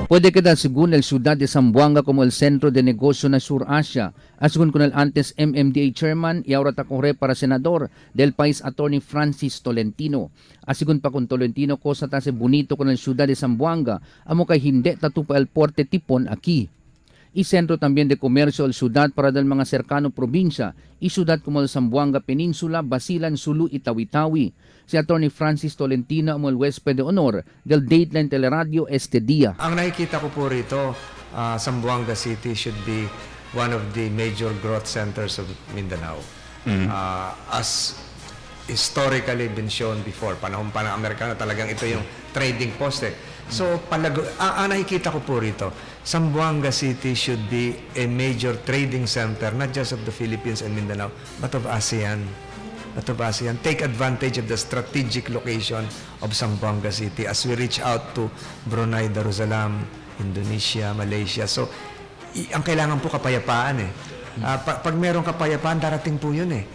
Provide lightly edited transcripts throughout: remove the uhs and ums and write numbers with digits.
Puede quedar según el ciudad de Zamboanga como el centro de negocio na Sur Asia, según con el antes MMDA chairman y ahora tacorre para senador del país attorney Francis Tolentino. Asigun pa kung Tolentino cosa ta se bonito con el ciudad de Zamboanga, amo kay hindi tatupa el porte tipon aquí. Y centro también de comercio el ciudad para del mga cercano probinsya y ciudad como el Zamboanga Peninsula, Basilan, Sulu y Tawi-Tawi. Si Atty. Francis Tolentino amo el huésped de honor del Dateline Teleradio este día. Ang nakikita ko po rito, Zamboanga City should be one of the major growth centers of Mindanao. As historically been shown before, panahon pa ng Amerikano, talagang ito yung trading post eh. So, ang nakikita ko po rito, Zamboanga City should be a major trading center, not just of the Philippines and Mindanao, but of ASEAN. Take advantage of the strategic location of Zamboanga City as we reach out to Brunei Darussalam, Indonesia, Malaysia. So, ang kailangan po kapayapaan eh. Pag merong kapayapaan, darating po yun eh.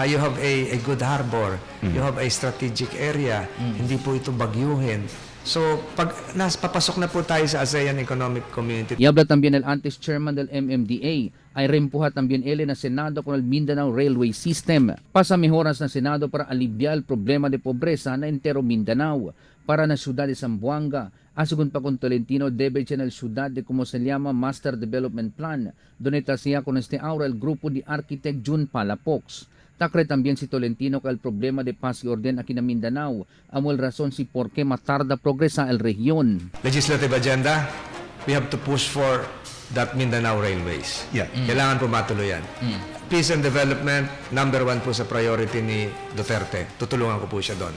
You have a good harbor, you have a strategic area, hindi po ito bagyuhin. So, pag papasok na po tayo sa ASEAN Economic Community. Y habla también el antes chairman del MMDA, ay reempuja también él na Senado con el Mindanao Railway System. Pasa mejoras na Senado para aliviar el problema de pobreza na entero Mindanao para na ciudad de Zamboanga. Según pa con Tolentino, debe en el ciudad de como se llama Master Development Plan, donde siya con este ahora el grupo de architect Jun Palafox. Takre también si Tolentino que el problema de paz y orden aquí na Mindanao, amo el razón si por qué matarda progresa el región. Legislative agenda, we have to push for that Mindanao Railways. Kailangan po matuloy yan. Peace and development, number one po sa priority ni Duterte. Tutulungan ko po siya doon.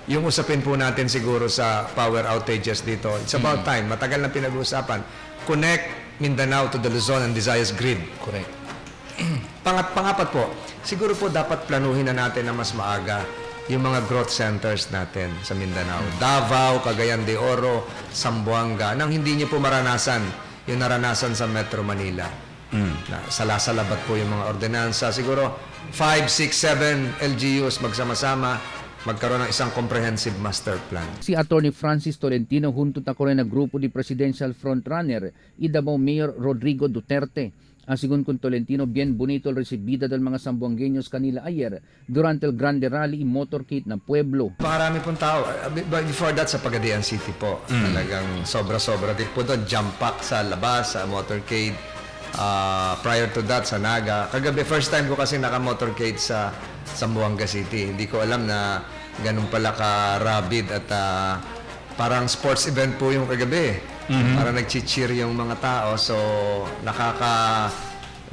Yung usapin po natin siguro sa power outages dito, it's about time. Matagal na pinag-uusapan. Connect Mindanao to the Luzon and Visayas grid. Correct. Pangapat po, siguro po dapat planuhin na natin na mas maaga yung mga growth centers natin sa Mindanao. Davao, Cagayan de Oro, Zamboanga, nang hindi niyo po maranasan yung naranasan sa Metro Manila. Salasalabat po yung mga ordinansa. Siguro 5, 6, 7 LGUs magsama-sama, magkaroon ng isang comprehensive master plan. Si Atty. Francis Tolentino junto tako rin na grupo di Presidential Frontrunner y Davao Mayor Rodrigo Duterte. Según con Tolentino, bien bonito el recibida del mga Zamboangueños kanila ayer durante el Grande Rally y Motorcade na Pueblo. Marami pong tao. Before that, sa Pagadian City po, talagang sobra-sobra din po doon. Jump pack sa labas, sa motorcade. Prior to that, sa Naga. Kagabi, first time ko kasi naka-motorcade sa Zamboanga City. Hindi ko alam na ganun pala ka-rabid at parang sports event po yung kagabi. Para nag-cheer yung mga tao. So,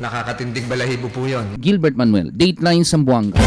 nakakatindig balahibo po yun. Gilbert Manuel, Dateline Zamboanga.